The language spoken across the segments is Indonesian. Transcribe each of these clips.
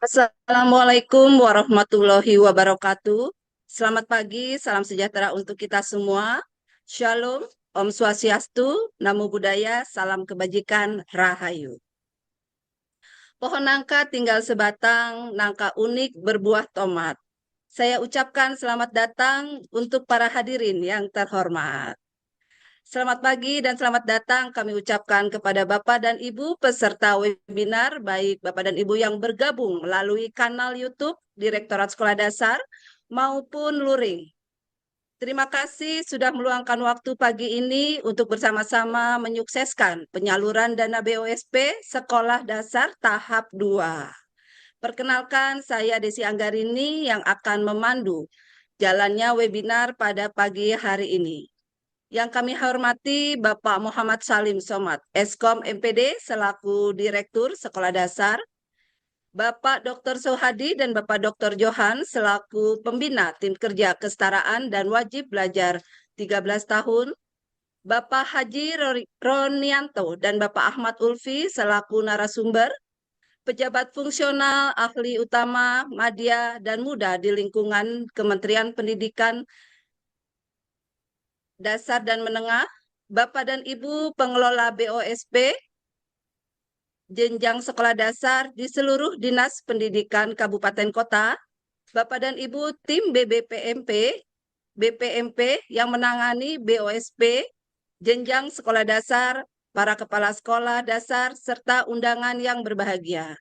Assalamualaikum warahmatullahi wabarakatuh. Selamat pagi, salam sejahtera untuk kita semua. Shalom, Om Swastiastu, Namo Buddhaya, salam kebajikan, Rahayu. Pohon nangka tinggal sebatang, nangka unik berbuah tomat. Saya ucapkan selamat datang untuk para hadirin yang terhormat. Selamat pagi dan selamat datang kami ucapkan kepada Bapak dan Ibu peserta webinar, baik Bapak dan Ibu yang bergabung melalui kanal YouTube Direktorat Sekolah Dasar maupun luring. Terima kasih sudah meluangkan waktu pagi ini untuk bersama-sama menyukseskan penyaluran dana BOSP Sekolah Dasar tahap 2. Perkenalkan, saya Desi Anggarini yang akan memandu jalannya webinar pada pagi hari ini. Yang kami hormati Bapak Muhammad Salim Somad, Eskom MPD selaku Direktur Sekolah Dasar, Bapak Dr. Sohadi dan Bapak Dr. Johan selaku Pembina Tim Kerja Kesetaraan dan Wajib Belajar 13 tahun, Bapak Haji Ronianto dan Bapak Ahmad Ulfi selaku narasumber, pejabat fungsional, ahli utama, madya, dan muda di lingkungan Kementerian Pendidikan Dasar dan Menengah, Bapak dan Ibu pengelola BOSP, jenjang sekolah dasar di seluruh Dinas Pendidikan Kabupaten Kota, Bapak dan Ibu tim BPMP yang menangani BOSP, jenjang sekolah dasar, para kepala sekolah dasar, serta undangan yang berbahagia.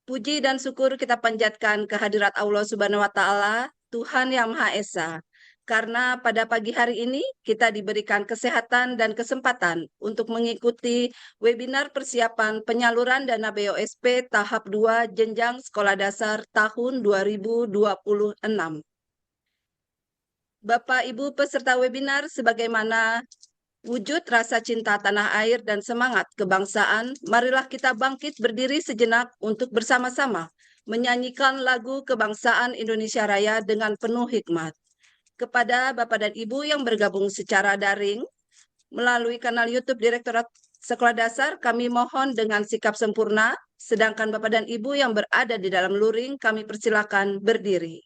Puji dan syukur kita panjatkan kehadirat Allah Subhanahu wa Ta'ala, Tuhan Yang Maha Esa. Karena pada pagi hari ini kita diberikan kesehatan dan kesempatan untuk mengikuti webinar persiapan penyaluran dana BOSP tahap 2 jenjang sekolah dasar tahun 2026. Bapak Ibu peserta webinar, sebagaimana wujud rasa cinta tanah air dan semangat kebangsaan, marilah kita bangkit berdiri sejenak untuk bersama-sama menyanyikan lagu kebangsaan Indonesia Raya dengan penuh hikmat. Kepada Bapak dan Ibu yang bergabung secara daring melalui kanal YouTube Direktorat Sekolah Dasar, kami mohon dengan sikap sempurna, sedangkan Bapak dan Ibu yang berada di dalam luring, kami persilakan berdiri.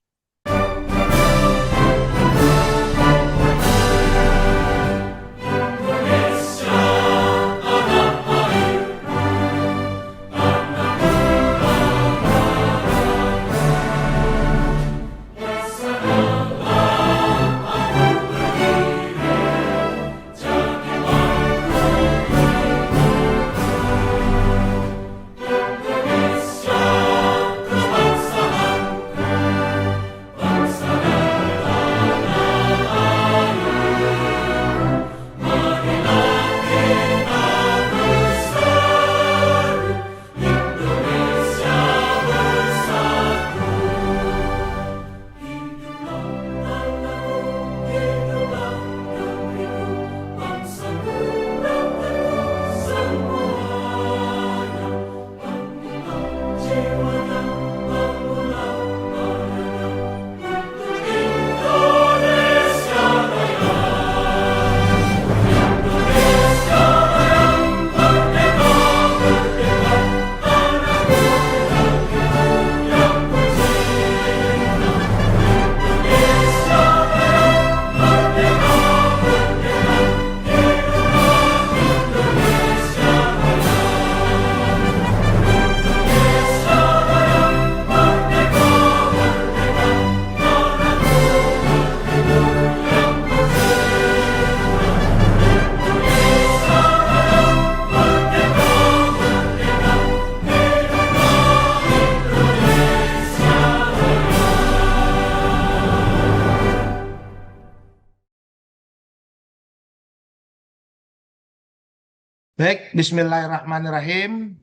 Baik, bismillahirrahmanirrahim.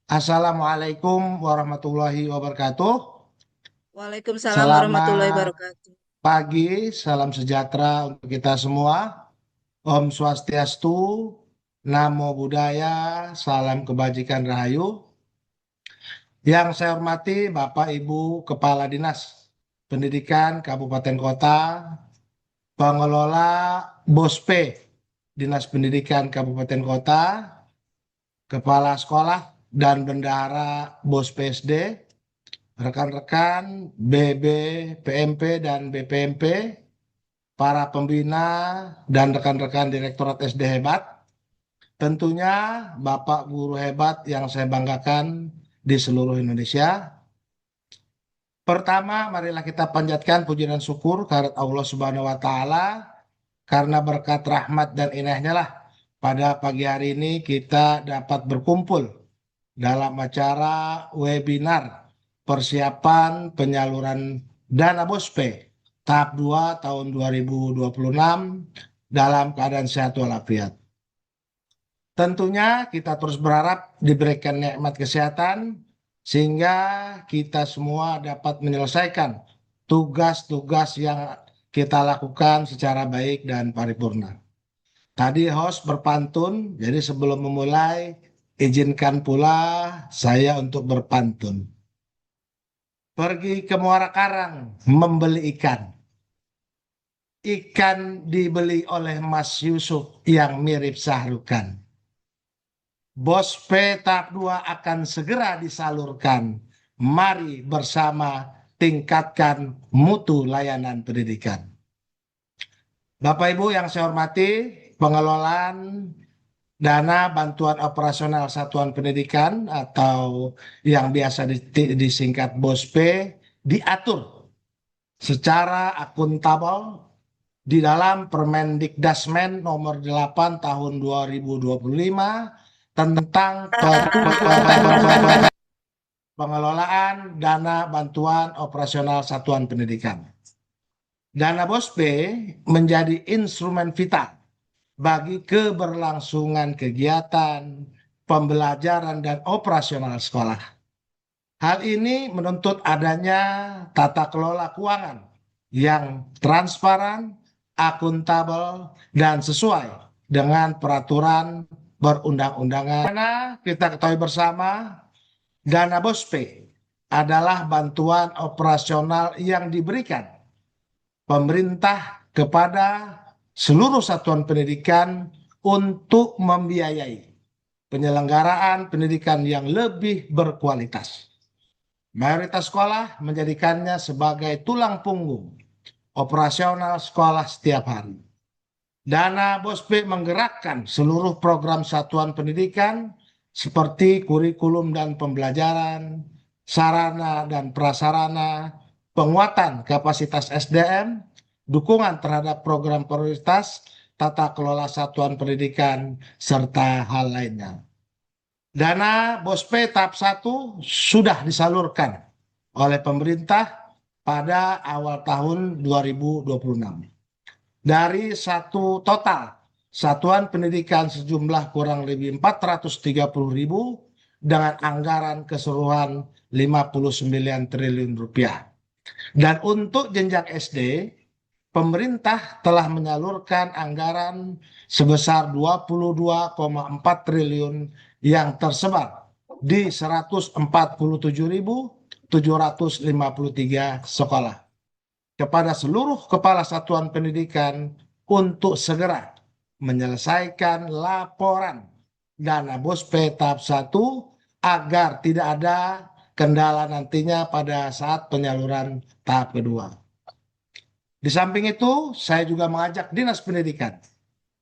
Assalamualaikum warahmatullahi wabarakatuh. Waalaikumsalam warahmatullahi Selamat wabarakatuh. pagi, salam sejahtera untuk kita semua. Om Swastiastu, Namo Buddhaya, salam kebajikan Rahayu. Yang saya hormati Bapak Ibu Kepala Dinas Pendidikan Kabupaten Kota, pengelola BOSPE, Dinas Pendidikan Kabupaten Kota, kepala sekolah dan bendahara BOS PSD, rekan-rekan BB, PMP, dan BPMP, para pembina, dan rekan-rekan Direktorat SD hebat, tentunya Bapak guru hebat yang saya banggakan di seluruh Indonesia. Pertama, marilah kita panjatkan puji dan syukur kehadirat Allah Subhanahu wa Ta'ala, karena berkat rahmat dan inahnya lah pada pagi hari ini kita dapat berkumpul dalam acara webinar persiapan penyaluran dana BOSPE tahap 2 tahun 2026 dalam keadaan sehat walafiat. Tentunya kita terus berharap diberikan nikmat kesehatan sehingga kita semua dapat menyelesaikan tugas-tugas yang kita lakukan secara baik dan paripurna. Tadi host berpantun, jadi sebelum memulai izinkan pula saya untuk berpantun. Pergi ke Muara Karang membeli ikan. Ikan dibeli oleh Mas Yusuf yang mirip Sahrukan. BOSPE tahap 2 akan segera disalurkan. Mari bersama tingkatkan mutu layanan pendidikan. Bapak Ibu yang saya hormati, pengelolaan dana bantuan operasional satuan pendidikan atau yang biasa disingkat BOSPE diatur secara akuntabel di dalam Permendikdasmen nomor 8 tahun 2025 tentang pengelolaan dana bantuan operasional satuan pendidikan. Dana BOSPE menjadi instrumen vital bagi keberlangsungan kegiatan, pembelajaran, dan operasional sekolah. Hal ini menuntut adanya tata kelola keuangan yang transparan, akuntabel, dan sesuai dengan peraturan perundang-undangan. Karena kita ketahui bersama, dana BOSPE adalah bantuan operasional yang diberikan pemerintah kepada seluruh satuan pendidikan untuk membiayai penyelenggaraan pendidikan yang lebih berkualitas. Mayoritas sekolah menjadikannya sebagai tulang punggung operasional sekolah setiap hari. Dana BOSPE menggerakkan seluruh program satuan pendidikan seperti kurikulum dan pembelajaran, sarana dan prasarana, penguatan kapasitas SDM, dukungan terhadap program prioritas, tata kelola satuan pendidikan, serta hal lainnya. Dana BOSPE tahap 1 sudah disalurkan oleh pemerintah pada awal tahun 2026. Dari satu total satuan pendidikan sejumlah kurang lebih 430.000 dengan anggaran keseluruhan 59 triliun rupiah. Dan untuk jenjang SD, pemerintah telah menyalurkan anggaran sebesar 22,4 triliun yang tersebar di 147.753 sekolah kepada seluruh kepala satuan pendidikan untuk segera menyelesaikan laporan dana BOSPE tahap 1 agar tidak ada kendala nantinya pada saat penyaluran tahap kedua. Di samping itu, saya juga mengajak Dinas Pendidikan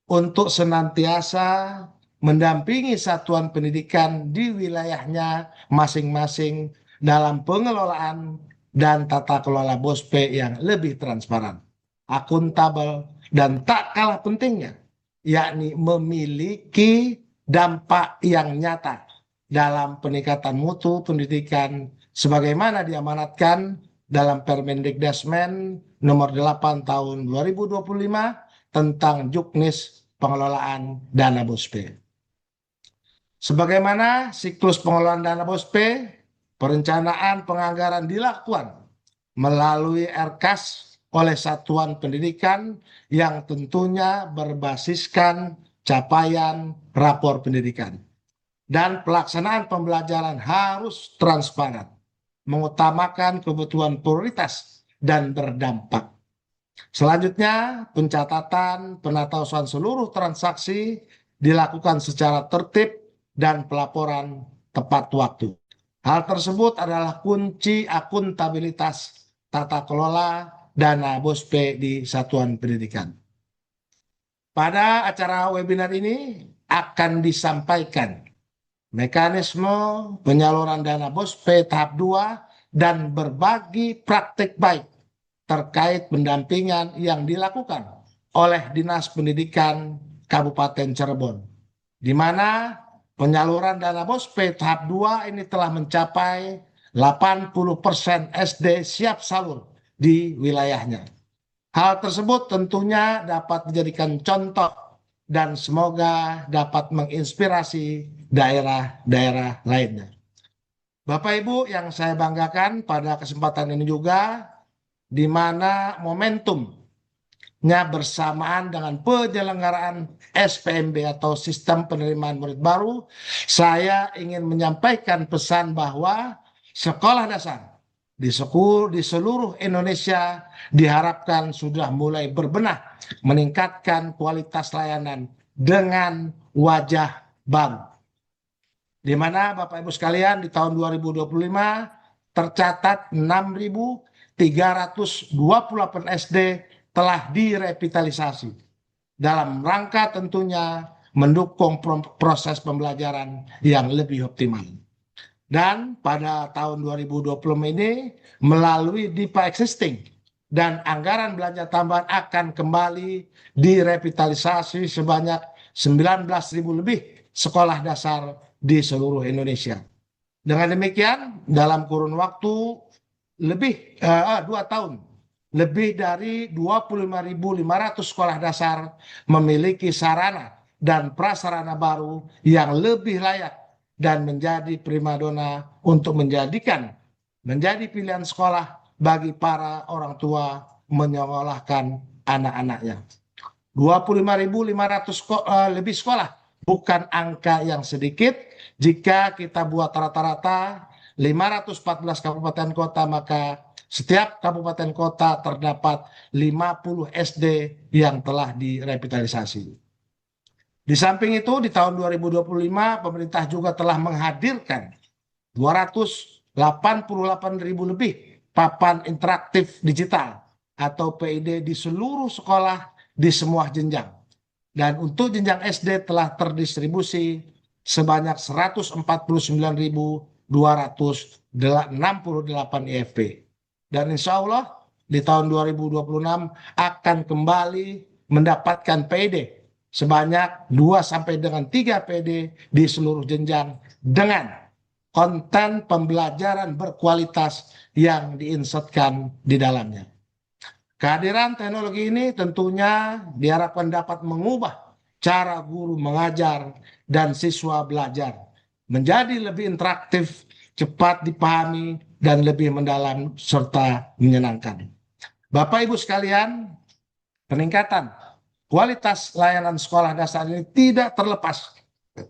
untuk senantiasa mendampingi satuan pendidikan di wilayahnya masing-masing dalam pengelolaan dan tata kelola BOSPE yang lebih transparan, akuntabel, dan tak kalah pentingnya, yakni memiliki dampak yang nyata dalam peningkatan mutu pendidikan sebagaimana diamanatkan dalam Permendikdasmen nomor 8 tahun 2025 tentang juknis pengelolaan dana BOSPE. Sebagaimana siklus pengelolaan dana BOSPE, perencanaan penganggaran dilakukan melalui RKAS oleh satuan pendidikan yang tentunya berbasiskan capaian rapor pendidikan. Dan pelaksanaan pembelajaran harus transparan, mengutamakan kebutuhan prioritas dan berdampak. Selanjutnya, pencatatan penatausan seluruh transaksi dilakukan secara tertib dan pelaporan tepat waktu. Hal tersebut adalah kunci akuntabilitas tata kelola dana BOSPE di satuan pendidikan. Pada acara webinar ini akan disampaikan mekanisme penyaluran dana BOSPE tahap 2 dan berbagi praktik baik terkait pendampingan yang dilakukan oleh Dinas Pendidikan Kabupaten Cirebon, di mana penyaluran dana BOSPE tahap 2 ini telah mencapai 80% SD siap salur di wilayahnya. Hal tersebut tentunya dapat dijadikan contoh dan semoga dapat menginspirasi daerah-daerah lainnya. Bapak Ibu yang saya banggakan pada kesempatan ini juga, di mana momentumnya bersamaan dengan penyelenggaraan SPMB atau Sistem Penerimaan Murid Baru, saya ingin menyampaikan pesan bahwa sekolah dasar di seluruh Indonesia diharapkan sudah mulai berbenah meningkatkan kualitas layanan dengan wajah baru. Di mana Bapak Ibu sekalian di tahun 2025 tercatat 6.328 SD telah direvitalisasi dalam rangka tentunya mendukung proses pembelajaran yang lebih optimal. Dan pada tahun 2020 ini melalui DIPA existing dan anggaran belanja tambahan akan kembali direvitalisasi sebanyak 19.000 lebih sekolah dasar di seluruh Indonesia. Dengan demikian, dalam kurun waktu lebih 2 tahun, lebih dari 25.500 sekolah dasar memiliki sarana dan prasarana baru yang lebih layak dan menjadi primadona untuk menjadi pilihan sekolah bagi para orang tua menyekolahkan anak-anaknya. 25.500 lebih sekolah bukan angka yang sedikit. Jika kita buat rata-rata 514 kabupaten kota, maka setiap kabupaten kota terdapat 50 SD yang telah direvitalisasi. Di samping itu, di tahun 2025, pemerintah juga telah menghadirkan 288.000 lebih papan interaktif digital atau PID di seluruh sekolah di semua jenjang. Dan untuk jenjang SD telah terdistribusi sebanyak 149.268 IFP. Dan insya Allah di tahun 2026 akan kembali mendapatkan PID sebanyak 2 sampai dengan 3 PD di seluruh jenjang dengan konten pembelajaran berkualitas yang diinsertkan di dalamnya. Kehadiran teknologi ini tentunya diharapkan dapat mengubah cara guru mengajar dan siswa belajar menjadi lebih interaktif, cepat dipahami, dan lebih mendalam serta menyenangkan. Bapak Ibu sekalian, peningkatan kualitas layanan sekolah dasar ini tidak terlepas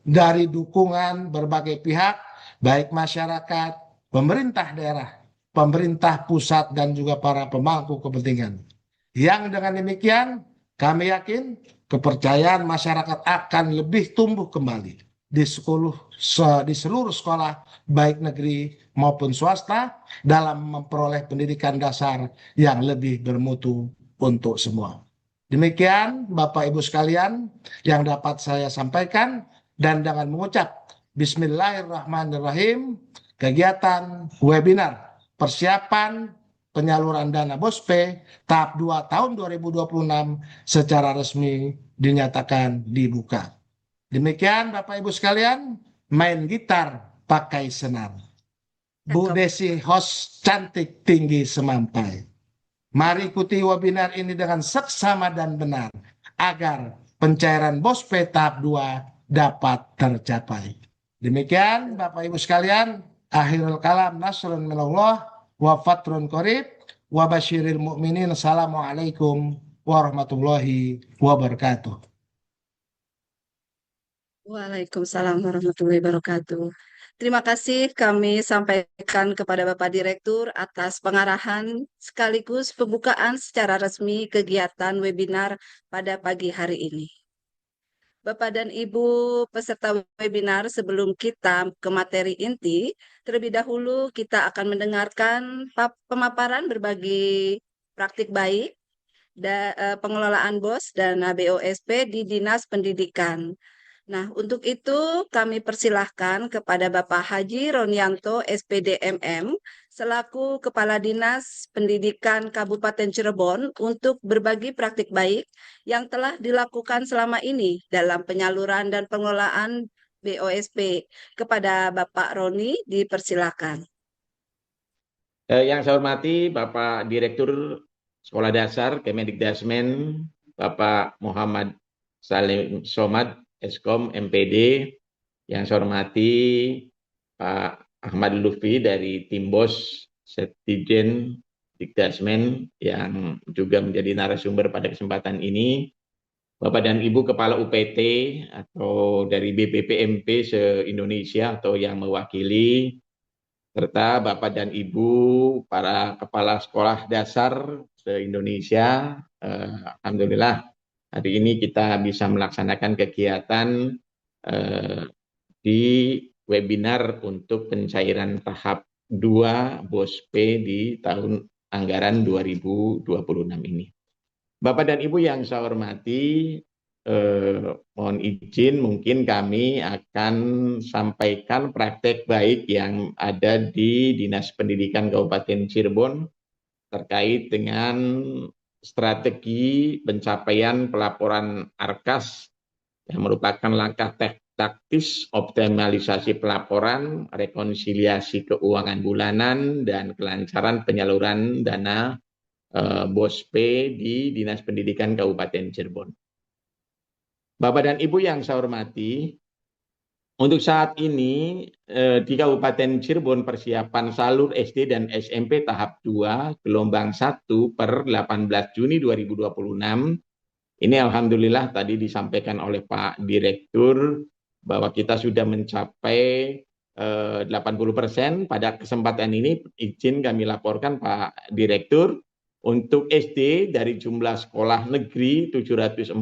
dari dukungan berbagai pihak, baik masyarakat, pemerintah daerah, pemerintah pusat, dan juga para pemangku kepentingan. Yang dengan demikian, kami yakin kepercayaan masyarakat akan lebih tumbuh kembali di seluruh sekolah, baik negeri maupun swasta, dalam memperoleh pendidikan dasar yang lebih bermutu untuk semua. Demikian Bapak Ibu sekalian yang dapat saya sampaikan, dan dengan mengucap Bismillahirrahmanirrahim, kegiatan webinar persiapan penyaluran dana BOSPE tahap 2 tahun 2026 secara resmi dinyatakan dibuka. Demikian Bapak Ibu sekalian, main gitar pakai senar. Bu Desi host cantik tinggi semampai. Mari ikuti webinar ini dengan seksama dan benar agar pencairan BOSPE tahap 2 dapat tercapai. Demikian Bapak Ibu sekalian, akhirul kalam, nasrun minallah wa fatrun qarib wa basyiril mu'minin. Assalamualaikum warahmatullahi wabarakatuh. Waalaikumsalam warahmatullahi wabarakatuh. Terima kasih kami sampaikan kepada Bapak Direktur atas pengarahan sekaligus pembukaan secara resmi kegiatan webinar pada pagi hari ini. Bapak dan Ibu peserta webinar, sebelum kita ke materi inti, terlebih dahulu kita akan mendengarkan pemaparan berbagi praktik baik pengelolaan BOS dan BOSP di Dinas Pendidikan. Nah, untuk itu kami persilahkan kepada Bapak Haji Ronianto, SPD MM, selaku Kepala Dinas Pendidikan Kabupaten Cirebon untuk berbagi praktik baik yang telah dilakukan selama ini dalam penyaluran dan pengelolaan BOSP. Kepada Bapak Roni, dipersilakan. Yang saya hormati Bapak Direktur Sekolah Dasar Kemendikdasmen, Bapak Muhammad Salim Somad, Eskom MPD. Yang saya hormati Pak Ahmad Lutfi dari tim BOS Setjen Dikdasmen yang juga menjadi narasumber pada kesempatan ini. Bapak dan Ibu Kepala UPT atau dari BPPMP se-Indonesia atau yang mewakili, serta Bapak dan Ibu para kepala sekolah dasar se-Indonesia. Alhamdulillah hari ini kita bisa melaksanakan kegiatan di webinar untuk pencairan tahap 2 BOSP di tahun anggaran 2026 ini. Bapak dan Ibu yang saya hormati, mohon izin mungkin kami akan sampaikan praktek baik yang ada di Dinas Pendidikan Kabupaten Cirebon terkait dengan strategi pencapaian pelaporan ARKAS yang merupakan langkah taktis optimalisasi pelaporan, rekonsiliasi keuangan bulanan, dan kelancaran penyaluran dana BOSP di Dinas Pendidikan Kabupaten Cirebon. Bapak dan Ibu yang saya hormati, untuk saat ini di Kabupaten Cirebon persiapan salur SD dan SMP tahap 2 gelombang 1 per 18 Juni 2026. Ini alhamdulillah tadi disampaikan oleh Pak Direktur bahwa kita sudah mencapai 80%. Pada kesempatan ini izin kami laporkan Pak Direktur, untuk SD dari jumlah sekolah negeri 745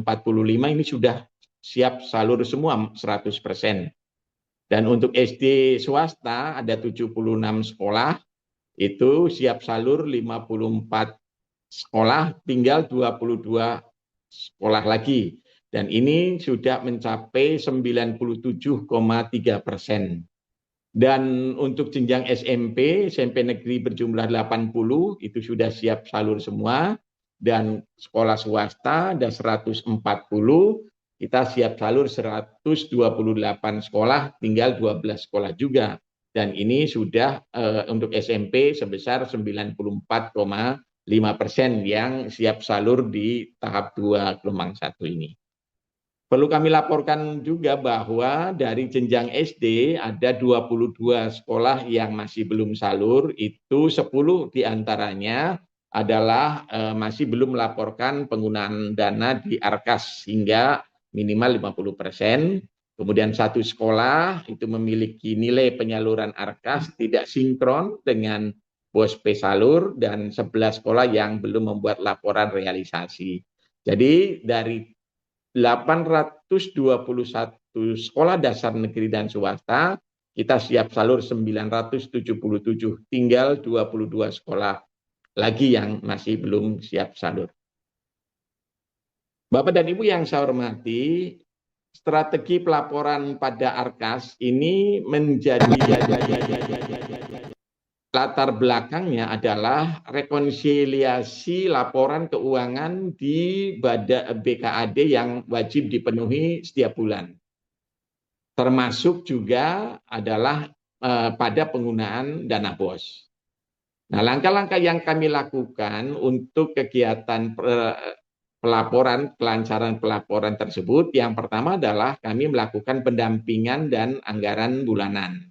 ini sudah siap salur semua 100%. Dan untuk SD swasta ada 76 sekolah, itu siap salur 54 sekolah, tinggal 22 sekolah lagi. Dan ini sudah mencapai 97,3%. Dan untuk jenjang SMP negeri berjumlah 80, itu sudah siap salur semua. Dan sekolah swasta ada 140, kita siap salur 128 sekolah, tinggal 12 sekolah juga. Dan ini sudah untuk SMP sebesar 94,5% yang siap salur di tahap 2 gelombang 1 ini. Perlu kami laporkan juga bahwa dari jenjang SD ada 22 sekolah yang masih belum salur, itu 10 diantaranya adalah masih belum melaporkan penggunaan dana di ARKAS hingga minimal 50%. Kemudian satu sekolah itu memiliki nilai penyaluran ARKAS tidak sinkron dengan BOSP salur, dan 11 sekolah yang belum membuat laporan realisasi. Jadi dari 821 sekolah dasar negeri dan swasta, kita siap salur 977, tinggal 22 sekolah lagi yang masih belum siap salur. Bapak dan Ibu yang saya hormati, strategi pelaporan pada ARKAS ini menjadi latar belakangnya adalah rekonsiliasi laporan keuangan di BKAD yang wajib dipenuhi setiap bulan. Termasuk juga adalah pada penggunaan dana BOS. Nah, langkah-langkah yang kami lakukan untuk kegiatan pelaporan, kelancaran pelaporan tersebut, yang pertama adalah kami melakukan pendampingan dan anggaran bulanan.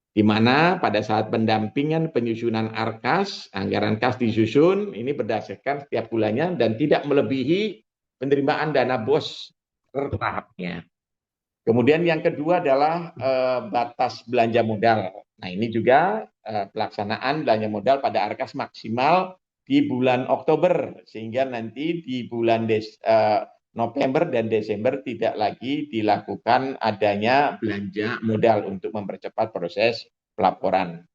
Di mana pada saat pendampingan penyusunan ARKAS, anggaran KAS disusun, ini berdasarkan setiap bulannya dan tidak melebihi penerimaan dana BOS per tahapnya. Kemudian yang kedua adalah batas belanja modal. Nah, ini juga pelaksanaan belanja modal pada ARKAS maksimal di bulan Oktober, sehingga nanti di bulan November dan Desember tidak lagi dilakukan adanya belanja modal untuk mempercepat proses pelaporan.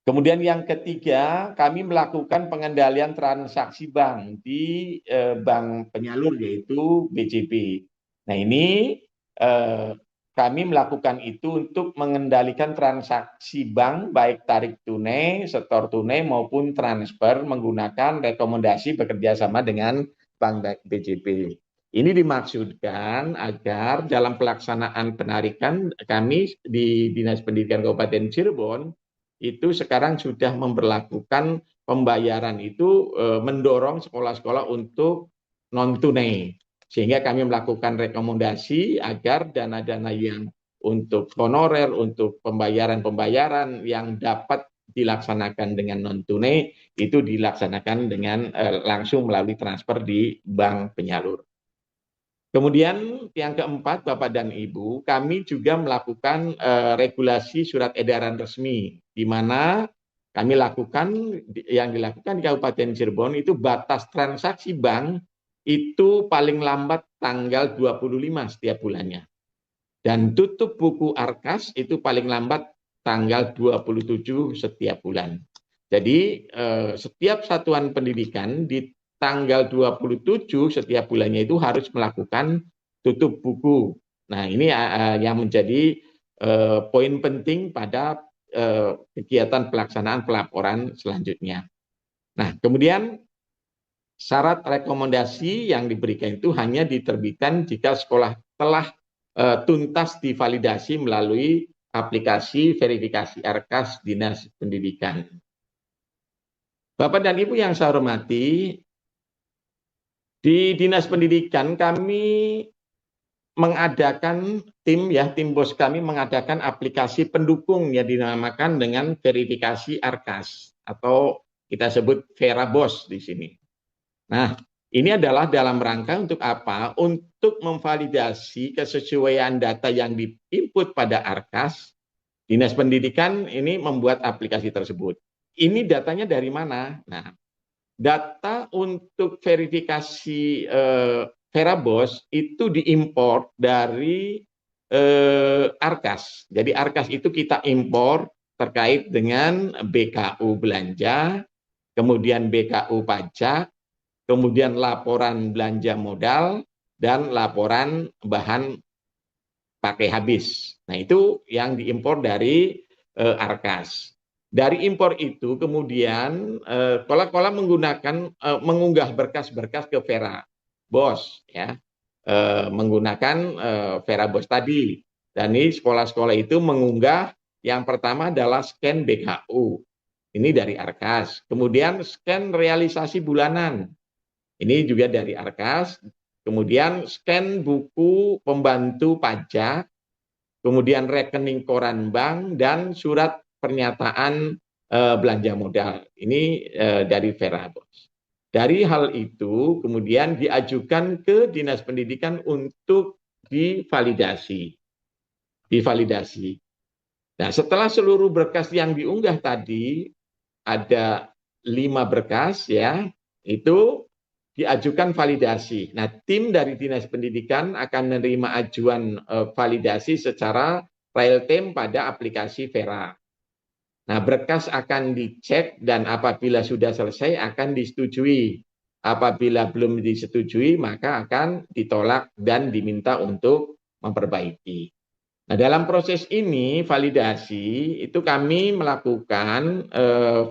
Kemudian yang ketiga, kami melakukan pengendalian transaksi bank di bank penyalur yaitu BJB. Nah ini kami melakukan itu untuk mengendalikan transaksi bank baik tarik tunai, setor tunai maupun transfer menggunakan rekomendasi bekerja sama dengan bank BJB. Ini dimaksudkan agar dalam pelaksanaan penarikan kami di Dinas Pendidikan Kabupaten Cirebon itu sekarang sudah memberlakukan pembayaran itu mendorong sekolah-sekolah untuk non tunai, sehingga kami melakukan rekomendasi agar dana-dana yang untuk honorer, untuk pembayaran-pembayaran yang dapat dilaksanakan dengan non tunai itu dilaksanakan dengan langsung melalui transfer di bank penyalur. Kemudian yang keempat, Bapak dan Ibu, kami juga melakukan regulasi surat edaran resmi, di mana kami lakukan, yang dilakukan di Kabupaten Cirebon itu batas transaksi bank itu paling lambat tanggal 25 setiap bulannya. Dan tutup buku Arkas itu paling lambat tanggal 27 setiap bulan. Jadi setiap satuan pendidikan di tanggal 27 setiap bulannya itu harus melakukan tutup buku. Nah, ini yang menjadi poin penting pada kegiatan pelaksanaan pelaporan selanjutnya. Nah, kemudian syarat rekomendasi yang diberikan itu hanya diterbitkan jika sekolah telah tuntas divalidasi melalui aplikasi verifikasi Arkas Dinas Pendidikan. Bapak dan Ibu yang saya hormati, di Dinas Pendidikan kami mengadakan tim BOS kami mengadakan aplikasi pendukung yang dinamakan dengan verifikasi Arkas atau kita sebut VeraBOS di sini. Nah, ini adalah dalam rangka untuk apa? Untuk memvalidasi kesesuaian data yang diinput pada Arkas. Dinas Pendidikan ini membuat aplikasi tersebut. Ini datanya dari mana? Nah, data untuk verifikasi VeraBOS itu diimpor dari Arkas. Jadi Arkas itu kita impor terkait dengan BKU belanja, kemudian BKU pajak, kemudian laporan belanja modal, dan laporan bahan pakai habis. Nah, itu yang diimpor dari Arkas. Dari impor itu kemudian sekolah-sekolah mengunggah berkas-berkas ke VeraBOS ya, menggunakan VeraBOS tadi. Dan ini sekolah-sekolah itu mengunggah yang pertama adalah scan BKU. Ini dari Arkas. Kemudian scan realisasi bulanan. Ini juga dari Arkas. Kemudian scan buku pembantu pajak, kemudian rekening koran bank, dan surat pernyataan belanja modal. Ini dari VeraBOS. Dari hal itu kemudian diajukan ke Dinas Pendidikan untuk divalidasi. Nah, setelah seluruh berkas yang diunggah tadi, ada 5 berkas ya, itu diajukan validasi. Nah, tim dari Dinas Pendidikan akan menerima ajuan validasi secara real time pada aplikasi Vera. Nah, berkas akan dicek dan apabila sudah selesai akan disetujui. Apabila belum disetujui, maka akan ditolak dan diminta untuk memperbaiki. Nah, dalam proses ini, validasi, itu kami melakukan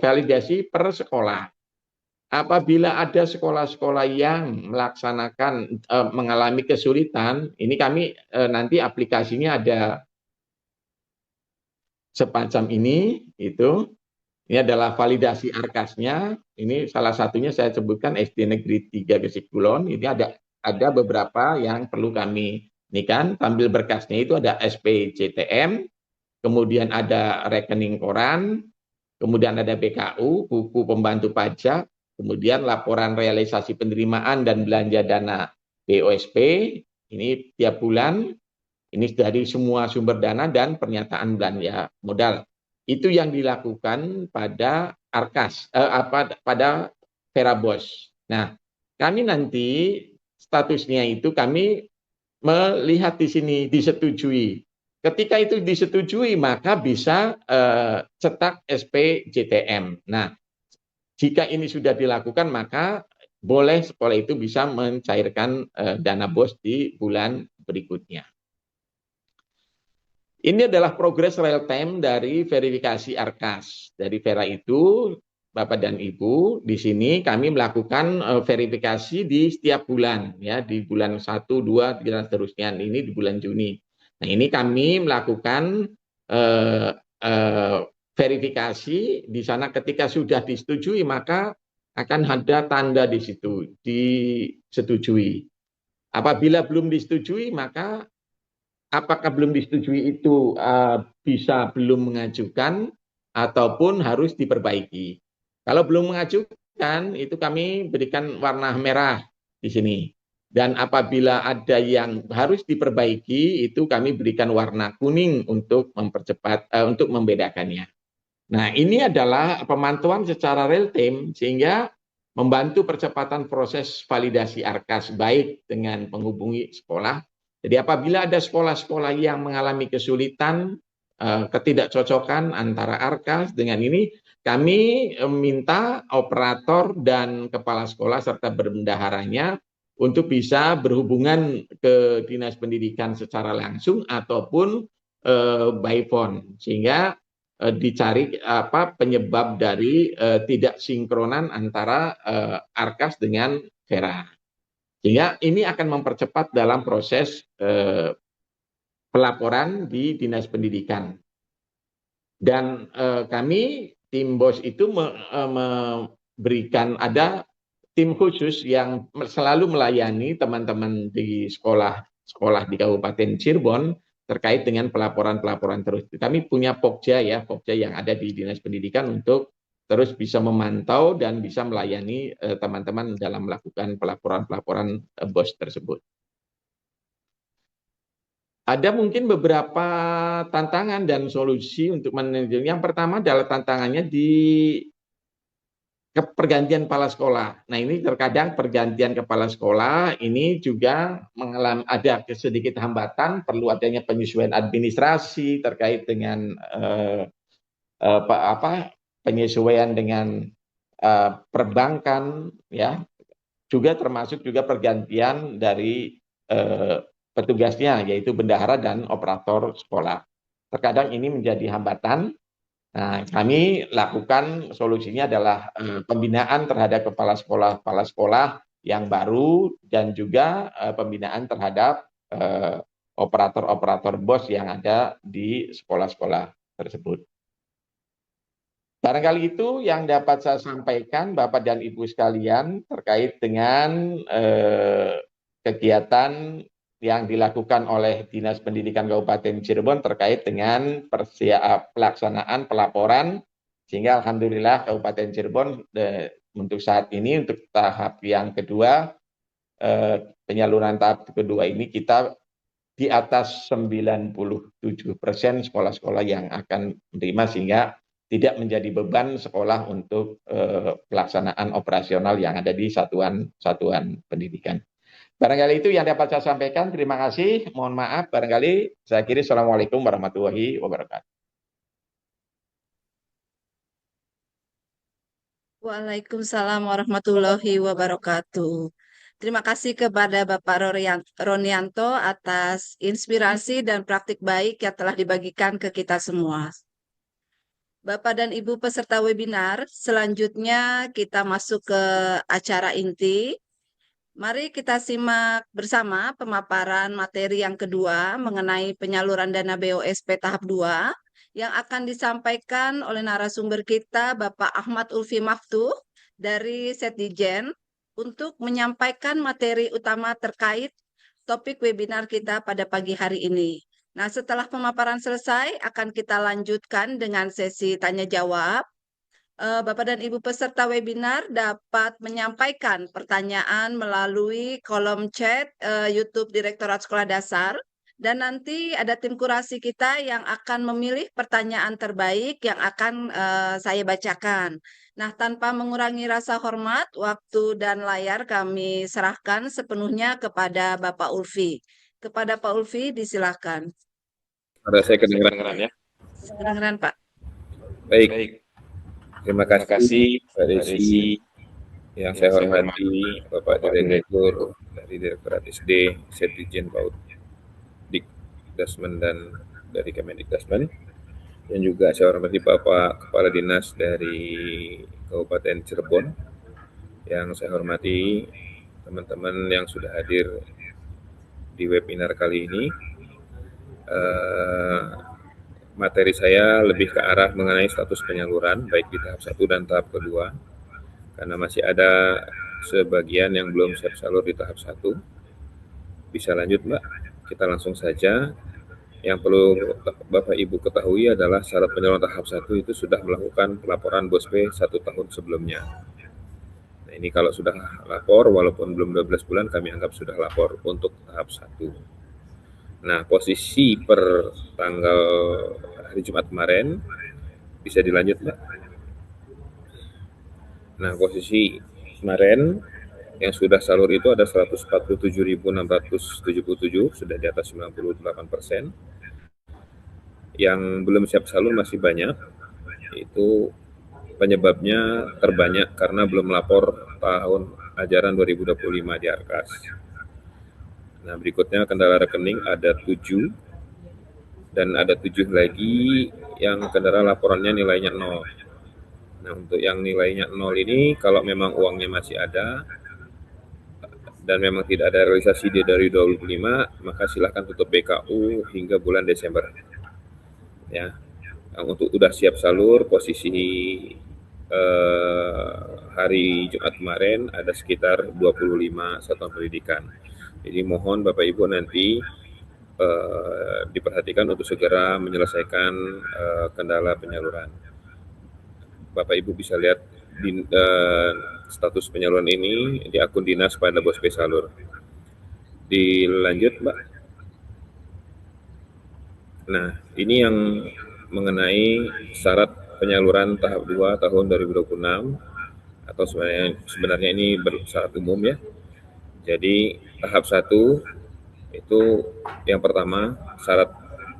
validasi per sekolah. Apabila ada sekolah-sekolah yang melaksanakan mengalami kesulitan, ini kami nanti aplikasinya ada semacam ini, itu. Ini adalah validasi Arkasnya. Ini salah satunya saya sebutkan SD Negeri 3 Gesikkulon. Ini ada beberapa yang perlu kami ini kan tampil berkasnya itu ada SPCTM, kemudian ada rekening koran, kemudian ada BKU, buku pembantu pajak, kemudian laporan realisasi penerimaan dan belanja dana BOSP, ini tiap bulan, ini dari semua sumber dana dan pernyataan belanja modal. Itu yang dilakukan pada Arkas, pada VeraBOS. Nah, kami nanti statusnya itu kami melihat di sini disetujui. Ketika itu disetujui, maka bisa cetak SPJTM. Nah, jika ini sudah dilakukan, maka boleh sekolah itu bisa mencairkan dana BOS di bulan berikutnya. Ini adalah progres real time dari verifikasi ARKAS. Dari Vera itu, Bapak dan Ibu, di sini kami melakukan verifikasi di setiap bulan, ya, di bulan 1, 2, 3, dan seterusnya. Ini di bulan Juni. Nah, ini kami melakukan verifikasi di sana. Ketika sudah disetujui, maka akan ada tanda di situ, disetujui. Apabila belum disetujui, maka apakah belum disetujui itu bisa belum mengajukan ataupun harus diperbaiki. Kalau belum mengajukan, itu kami berikan warna merah di sini. Dan apabila ada yang harus diperbaiki, itu kami berikan warna kuning untuk mempercepat, untuk membedakannya. Nah, ini adalah pemantauan secara real time sehingga membantu percepatan proses validasi ARKAS baik dengan menghubungi sekolah. Jadi apabila ada sekolah-sekolah yang mengalami kesulitan, ketidakcocokan antara ARKAS dengan ini, kami minta operator dan kepala sekolah serta berbendaharanya untuk bisa berhubungan ke Dinas Pendidikan secara langsung ataupun by phone, sehingga dicari apa penyebab dari tidak sinkronan antara ARKAS dengan Vera. Sehingga ini akan mempercepat dalam proses pelaporan di Dinas Pendidikan. Dan kami tim BOS itu memberikan ada tim khusus yang selalu melayani teman-teman di sekolah di Kabupaten Cirebon terkait dengan pelaporan-pelaporan terus. Kami punya Pokja ya, Pokja yang ada di Dinas Pendidikan untuk terus bisa memantau dan bisa melayani teman-teman dalam melakukan pelaporan-pelaporan BOS tersebut. Ada mungkin beberapa tantangan dan solusi untuk manajemen. Yang pertama adalah tantangannya di pergantian kepala sekolah. Nah, ini terkadang pergantian kepala sekolah ini juga mengalami ada sedikit hambatan, perlu adanya penyesuaian administrasi terkait dengan penyesuaian dengan perbankan, ya, juga termasuk juga pergantian dari petugasnya, yaitu bendahara dan operator sekolah. Terkadang ini menjadi hambatan. Nah, kami lakukan solusinya adalah pembinaan terhadap kepala sekolah yang baru dan juga pembinaan terhadap operator-operator BOS yang ada di sekolah-sekolah tersebut. Barangkali itu yang dapat saya sampaikan, Bapak dan Ibu sekalian, terkait dengan kegiatan yang dilakukan oleh Dinas Pendidikan Kabupaten Cirebon terkait dengan pelaksanaan pelaporan, sehingga alhamdulillah Kabupaten Cirebon untuk saat ini untuk tahap yang kedua, penyaluran tahap kedua ini kita di atas 97% sekolah-sekolah yang akan menerima, sehingga tidak menjadi beban sekolah untuk pelaksanaan operasional yang ada di satuan pendidikan. Barangkali itu yang dapat saya sampaikan. Terima kasih. Mohon maaf. Barangkali saya akhiri. Assalamualaikum warahmatullahi wabarakatuh. Waalaikumsalam warahmatullahi wabarakatuh. Terima kasih kepada Bapak Ronianto atas inspirasi dan praktik baik yang telah dibagikan ke kita semua. Bapak dan Ibu peserta webinar, selanjutnya kita masuk ke acara inti. Mari kita simak bersama pemaparan materi yang kedua mengenai penyaluran dana BOSP tahap 2 yang akan disampaikan oleh narasumber kita Bapak Ahmad Ulfi Maftuh dari Setdijen untuk menyampaikan materi utama terkait topik webinar kita pada pagi hari ini. Nah, setelah pemaparan selesai akan kita lanjutkan dengan sesi tanya jawab. Bapak dan Ibu peserta webinar dapat menyampaikan pertanyaan melalui kolom chat YouTube Direktorat Sekolah Dasar Dan nanti ada tim kurasi kita yang akan memilih pertanyaan terbaik yang akan saya bacakan. Nah, tanpa mengurangi rasa hormat, waktu dan layar kami serahkan sepenuhnya kepada Bapak Ulfi. Kepada Pak Ulfi, disilahkan. Ada saya kedengeran ya. Kedengeran, Pak. Baik, terima kasih Pak Desi. Yang saya hormati Bapak Direktur dari Direktorat SD, Setjen PAUD Dikdasmen dan dari Kemendikdasmen, dan juga saya hormati Bapak Kepala Dinas dari Kabupaten Cirebon. Yang saya hormati teman-teman yang sudah hadir di webinar kali ini. Materi saya lebih ke arah mengenai status penyaluran baik di tahap 1 dan tahap kedua, karena masih ada sebagian yang belum siap salur di tahap 1. Bisa lanjut Mbak, kita langsung saja. Yang perlu Bapak Ibu ketahui adalah syarat penyaluran tahap 1 itu sudah melakukan pelaporan BOSP 1 tahun sebelumnya. Nah, ini kalau sudah lapor, walaupun belum 12 bulan, kami anggap sudah lapor untuk tahap 1. Nah, posisi per tanggal hari Jumat kemarin, bisa dilanjut Mbak. Nah, posisi kemarin yang sudah salur itu ada 147.677, sudah di atas 98%. Yang belum siap salur masih banyak, itu penyebabnya terbanyak karena belum lapor tahun ajaran 2025 di Arkas. Nah, berikutnya kendala rekening ada 7, dan ada 7 lagi yang kendala laporannya nilainya 0. Nah, untuk yang nilainya 0 ini, kalau memang uangnya masih ada dan memang tidak ada realisasi dari 25, maka silahkan tutup BKU hingga bulan Desember. Ya, untuk udah siap salur, posisi hari Jumat kemarin ada sekitar 25 satuan pendidikan. Jadi mohon Bapak Ibu nanti diperhatikan untuk segera menyelesaikan kendala penyaluran. Bapak Ibu bisa lihat di status penyaluran ini di akun dinas pada BOSP Salur. Dilanjut Mbak. Nah, ini yang mengenai syarat penyaluran tahap 2 tahun 2026, atau sebenarnya ini bersyarat umum ya. Jadi tahap 1 itu yang pertama, syarat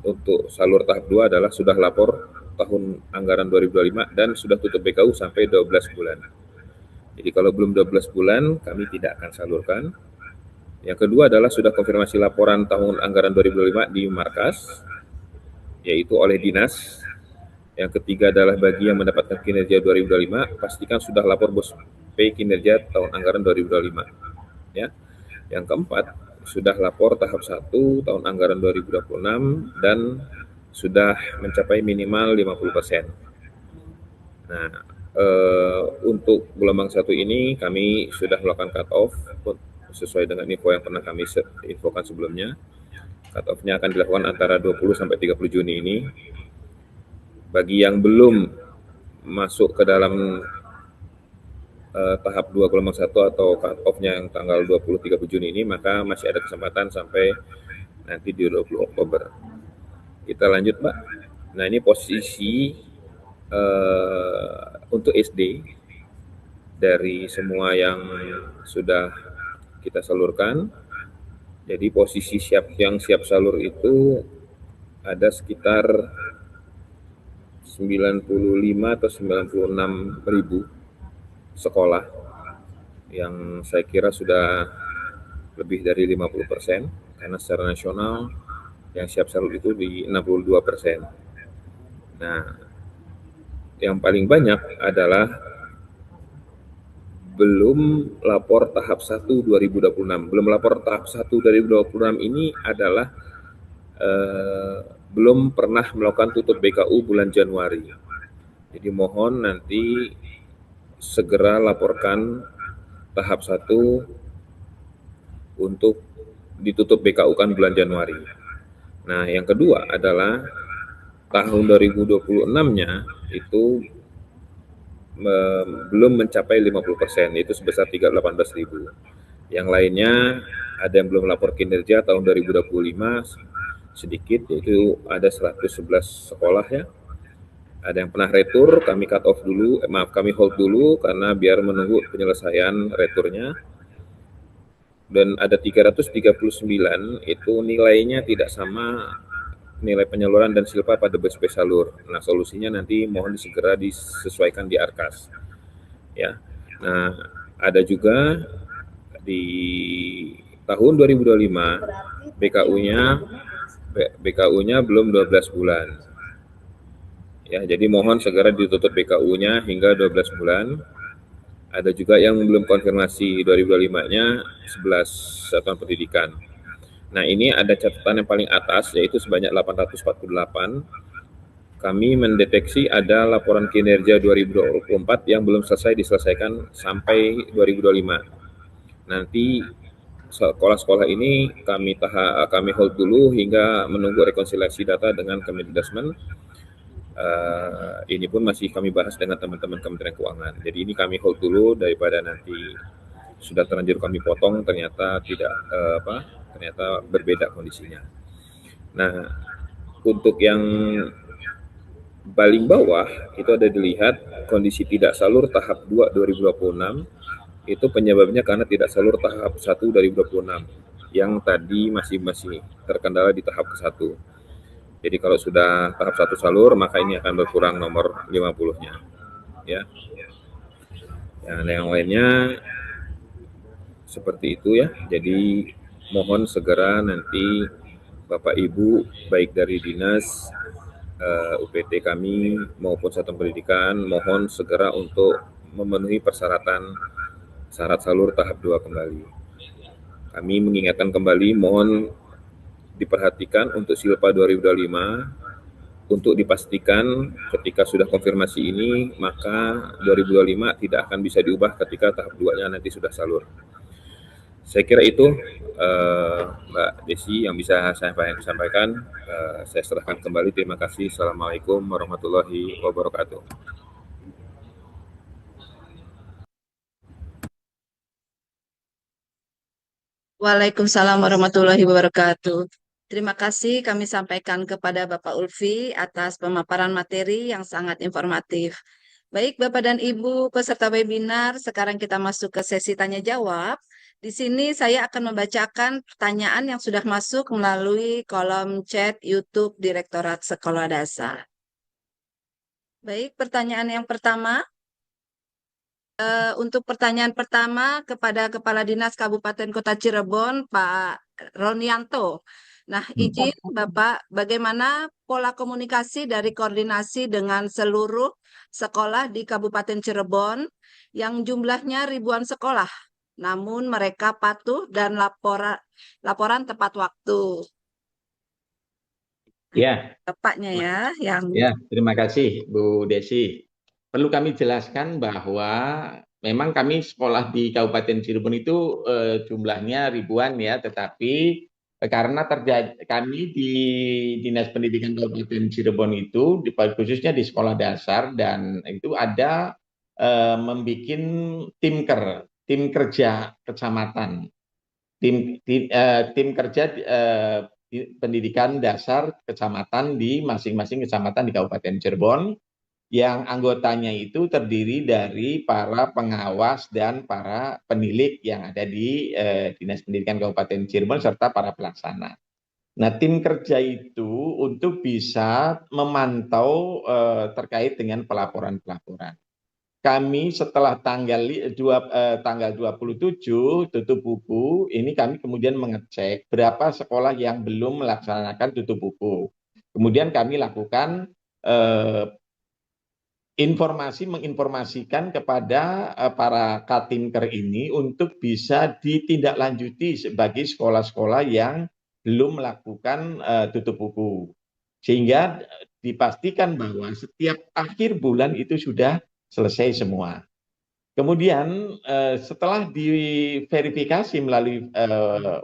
untuk salur tahap 2 adalah sudah lapor tahun anggaran 2025 dan sudah tutup BKU sampai 12 bulan. Jadi kalau belum 12 bulan kami tidak akan salurkan. Yang kedua adalah sudah konfirmasi laporan tahun anggaran 2025 di Markas, yaitu oleh dinas. Yang ketiga adalah bagi yang mendapatkan kinerja 2025, pastikan sudah lapor BOSP kinerja tahun anggaran 2025. Ya. Yang keempat, sudah lapor tahap 1 tahun anggaran 2026 dan sudah mencapai minimal 50%. Nah, untuk gelombang 1 ini kami sudah melakukan cut off sesuai dengan info yang pernah kami infokan sebelumnya. Cut off-nya akan dilakukan antara 20 sampai 30 Juni ini. Bagi yang belum masuk ke dalam tahap 2 gelombang 1 atau cut off-nya yang tanggal 20-30 Juni ini, maka masih ada kesempatan sampai nanti di 20 Oktober. Kita lanjut Mbak. Nah, ini posisi untuk SD dari semua yang sudah kita salurkan. Jadi posisi yang siap salur itu ada sekitar 95 atau 96 ribu sekolah, yang saya kira sudah lebih dari 50%, karena secara nasional yang siap salur itu di 62%. Nah, yang paling banyak adalah belum lapor tahap 1 2026. Belum lapor tahap 1 2026 ini adalah belum pernah melakukan tutup BKU bulan Januari. Jadi mohon nanti segera laporkan tahap 1 untuk ditutup BKU kan bulan Januari. Nah, yang kedua adalah tahun 2026-nya itu belum mencapai 50%, itu sebesar 318.000. Yang lainnya ada yang belum lapor kinerja tahun 2025 sedikit, yaitu ada 111 sekolah ya. Ada yang pernah retur, kami cut off dulu, kami hold dulu karena biar menunggu penyelesaian returnya. Dan ada 339 itu nilainya tidak sama nilai penyaluran dan silpa pada bus pesalur. Nah, solusinya nanti mohon segera disesuaikan di Arkas. Ya. Nah, ada juga di tahun 2025 BKU-nya belum 12 bulan. Ya, jadi mohon segera ditutup BKU-nya hingga 12 bulan. Ada juga yang belum konfirmasi 2025-nya 11 satuan pendidikan. Nah, ini ada catatan yang paling atas, yaitu sebanyak 848. Kami mendeteksi ada laporan kinerja 2024 yang belum selesai diselesaikan sampai 2025. Nanti sekolah-sekolah ini kami hold dulu hingga menunggu rekonsiliasi data dengan Kemendikbud. Ini pun masih kami bahas dengan teman-teman Kementerian Keuangan. Jadi ini kami hold dulu daripada nanti sudah terlanjur kami potong ternyata tidak ternyata berbeda kondisinya. Nah, untuk yang paling bawah itu ada dilihat kondisi tidak salur tahap 2 2026 itu penyebabnya karena tidak salur tahap 1 2026 yang tadi masih terkendala di tahap ke-1. Jadi kalau sudah tahap 1 salur, maka ini akan berkurang nomor 50-nya. Ya. Yang lainnya seperti itu ya. Jadi mohon segera nanti Bapak Ibu baik dari dinas UPT kami maupun satuan pendidikan mohon segera untuk memenuhi syarat salur tahap 2 kembali. Kami mengingatkan kembali mohon diperhatikan untuk silpa 2025 untuk dipastikan ketika sudah konfirmasi ini maka 2025 tidak akan bisa diubah ketika tahap 2-nya nanti sudah salur. Saya kira itu Mbak Desi yang bisa saya sampaikan. Saya serahkan kembali. Terima kasih. Assalamualaikum warahmatullahi wabarakatuh. Waalaikumsalam warahmatullahi wabarakatuh. Terima kasih kami sampaikan kepada Bapak Ulfi atas pemaparan materi yang sangat informatif. Baik Bapak dan Ibu peserta webinar, sekarang kita masuk ke sesi tanya jawab. Di sini saya akan membacakan pertanyaan yang sudah masuk melalui kolom chat YouTube Direktorat Sekolah Dasar. Baik, pertanyaan yang pertama. Untuk pertanyaan pertama kepada Kepala Dinas Kabupaten Kota Cirebon, Pak Ronianto. Nah, izin Bapak, bagaimana pola komunikasi dari koordinasi dengan seluruh sekolah di Kabupaten Cirebon yang jumlahnya ribuan sekolah, namun mereka patuh dan laporan tepat waktu. Ya, Bapaknya ya, yang ya, terima kasih Bu Desi. Perlu kami jelaskan bahwa memang kami sekolah di Kabupaten Cirebon itu jumlahnya ribuan ya, tetapi karena kami di Dinas Pendidikan Kabupaten Cirebon itu, khususnya di sekolah dasar, dan itu ada membuat tim kerja kecamatan, tim kerja pendidikan dasar kecamatan di masing-masing kecamatan di Kabupaten Cirebon, yang anggotanya itu terdiri dari para pengawas dan para penilik yang ada di Dinas Pendidikan Kabupaten Cirebon serta para pelaksana. Nah, tim kerja itu untuk bisa memantau terkait dengan pelaporan-pelaporan. Kami setelah tanggal 27 tutup buku, ini kami kemudian mengecek berapa sekolah yang belum melaksanakan tutup buku. Kemudian kami lakukan menginformasikan kepada para Katinker ini untuk bisa ditindaklanjuti bagi sekolah-sekolah yang belum melakukan tutup buku. Sehingga dipastikan bahwa setiap akhir bulan itu sudah selesai semua. Kemudian setelah diverifikasi melalui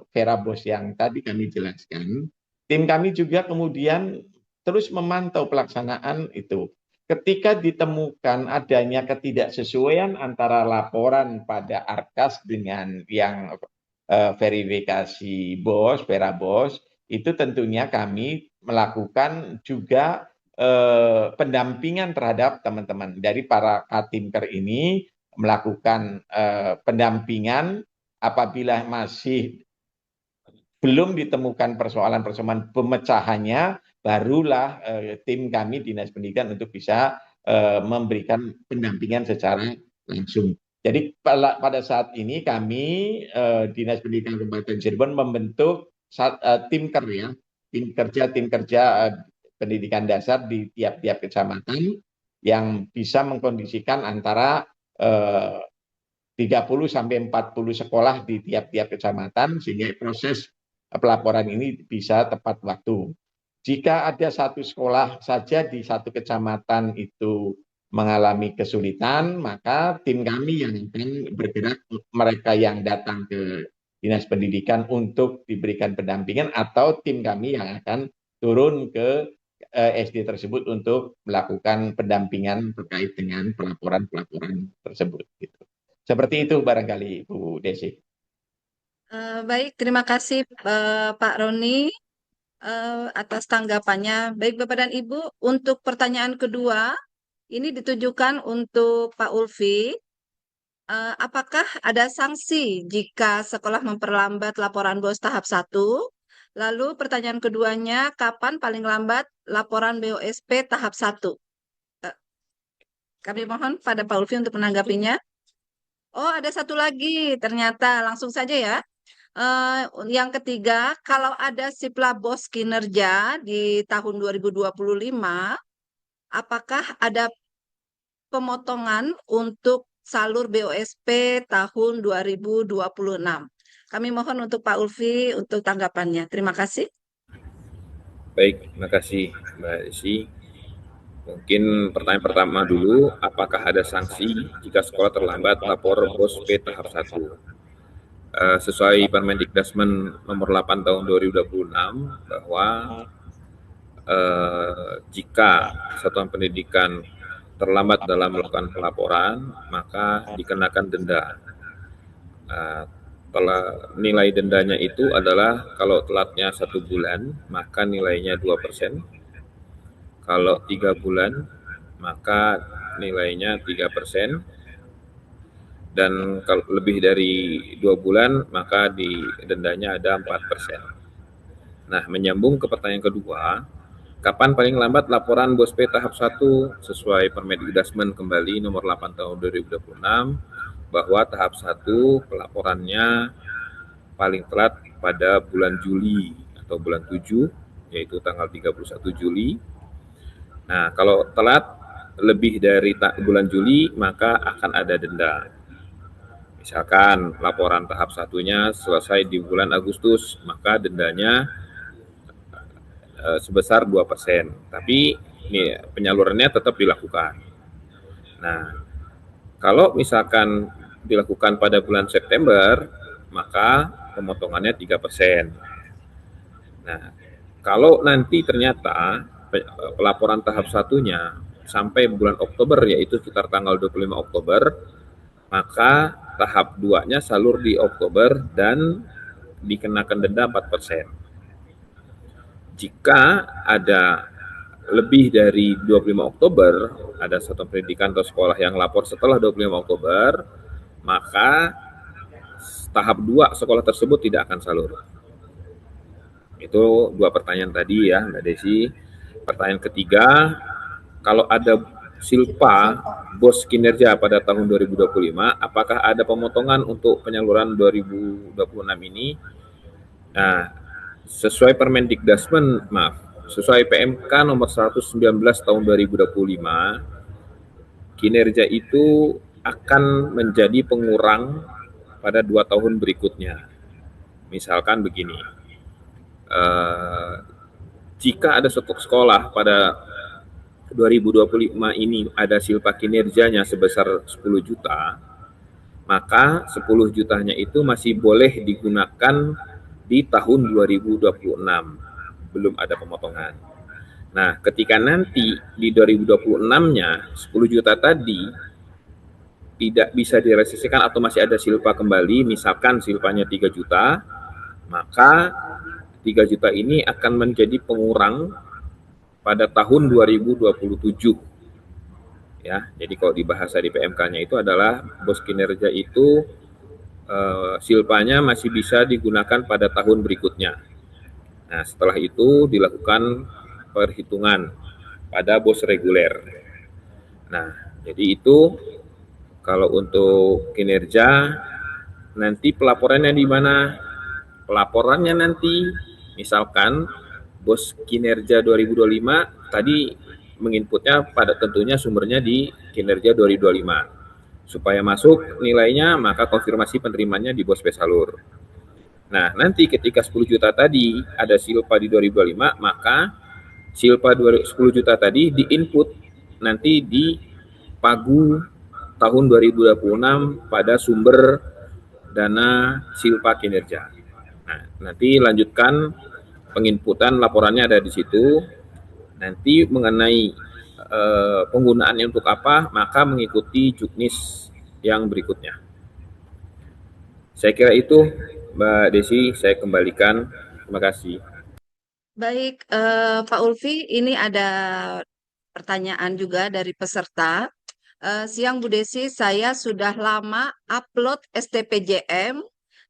Verabos yang tadi kami jelaskan, tim kami juga kemudian terus memantau pelaksanaan itu. Ketika ditemukan adanya ketidaksesuaian antara laporan pada Arkas dengan yang verifikasi Verabos, itu tentunya kami melakukan juga pendampingan terhadap teman-teman dari para Katimker ini, melakukan pendampingan apabila masih belum ditemukan persoalan-persoalan pemecahannya, barulah tim kami Dinas Pendidikan untuk bisa memberikan pendampingan secara langsung. Jadi pada saat ini kami Dinas Pendidikan Kabupaten Cirebon membentuk tim kerja pendidikan dasar di tiap-tiap kecamatan yang bisa mengkondisikan antara 30 sampai 40 sekolah di tiap-tiap kecamatan sehingga proses pelaporan ini bisa tepat waktu. Jika ada satu sekolah saja di satu kecamatan itu mengalami kesulitan, maka tim kami yang akan bergerak, mereka yang datang ke Dinas Pendidikan untuk diberikan pendampingan, atau tim kami yang akan turun ke SD tersebut untuk melakukan pendampingan terkait dengan pelaporan-pelaporan tersebut. Gitu. Seperti itu barangkali Bu Desi. Baik, terima kasih Pak Roni atas tanggapannya. Baik Bapak dan Ibu, untuk pertanyaan kedua, ini ditujukan untuk Pak Ulfi. Apakah ada sanksi jika sekolah memperlambat laporan BOS tahap 1? Lalu pertanyaan keduanya, kapan paling lambat laporan BOSP tahap 1? Kami mohon pada Pak Ulfi untuk menanggapinya. Oh, ada satu lagi ternyata, langsung saja ya. Yang ketiga, kalau ada sipla BOS kinerja di tahun 2025, apakah ada pemotongan untuk salur BOSP tahun 2026? Kami mohon untuk Pak Ulfi untuk tanggapannya. Terima kasih. Baik, terima kasih Mbak Desi. Mungkin pertanyaan pertama dulu, apakah ada sanksi jika sekolah terlambat lapor BOSP tahap 1? Sesuai Permendikdasmen nomor 8 tahun 2026 bahwa jika satuan pendidikan terlambat dalam melakukan pelaporan, maka dikenakan denda. Nilai dendanya itu adalah kalau telatnya 1 bulan, maka nilainya 2%. Kalau 3 bulan, maka nilainya 3%. Dan kalau lebih dari 2 bulan, maka di dendanya ada 4%. Nah, menyambung ke pertanyaan kedua, kapan paling lambat laporan BOSP tahap 1 sesuai Permendikdasmen kembali nomor 8 tahun 2026, bahwa tahap 1 pelaporannya paling telat pada bulan Juli atau bulan 7, yaitu tanggal 31 Juli. Nah, kalau telat lebih dari bulan Juli, maka akan ada denda. Misalkan laporan tahap 1-nya selesai di bulan Agustus, maka dendanya sebesar 2%. Tapi ini penyalurannya tetap dilakukan. Nah, kalau misalkan dilakukan pada bulan September, maka pemotongannya 3%. Nah, kalau nanti ternyata pelaporan tahap 1-nya sampai bulan Oktober, yaitu sekitar tanggal 25 Oktober, maka tahap 2-nya salur di Oktober dan dikenakan denda 4%. Jika ada lebih dari 25 Oktober, ada satuan pendidikan atau sekolah yang lapor setelah 25 Oktober, maka tahap 2 sekolah tersebut tidak akan salur. Itu 2 pertanyaan tadi ya, Mbak Desi. Pertanyaan ketiga, kalau ada silpa BOS kinerja pada tahun 2025, apakah ada pemotongan untuk penyaluran 2026 ini? Nah, sesuai Permendikdasmen, sesuai PMK nomor 119 tahun 2025, kinerja itu akan menjadi pengurang pada 2 tahun berikutnya. Misalkan begini, jika ada satu sekolah pada 2025 ini ada silpa kinerjanya sebesar 10 juta, maka 10 jutanya itu masih boleh digunakan di tahun 2026, belum ada pemotongan. Nah, ketika nanti di 2026-nya 10 juta tadi tidak bisa direalisasikan atau masih ada silpa kembali, misalkan silpanya 3 juta, maka 3 juta ini akan menjadi pengurang pada tahun 2027. Ya, jadi kalau di bahasa di PMK-nya itu adalah bos kinerja itu silpanya masih bisa digunakan pada tahun berikutnya. Nah, setelah itu dilakukan perhitungan pada bos reguler. Nah, jadi itu kalau untuk kinerja nanti pelaporannya di mana? Pelaporannya nanti misalkan bos kinerja 2025 tadi menginputnya pada tentunya sumbernya di kinerja 2025. Supaya masuk nilainya maka konfirmasi penerimanya di bos pesalur. Nah, nanti ketika 10 juta tadi ada silpa di 2025, maka silpa 10 juta tadi diinput nanti di pagu tahun 2026 pada sumber dana silpa kinerja. Nah, nanti lanjutkan penginputan laporannya ada di situ. Nanti mengenai penggunaannya untuk apa, maka mengikuti juknis yang berikutnya. Saya kira itu, Mbak Desi, saya kembalikan. Terima kasih. Baik, Pak Ulfi, ini ada pertanyaan juga dari peserta. Siang Bu Desi, saya sudah lama upload STPJM,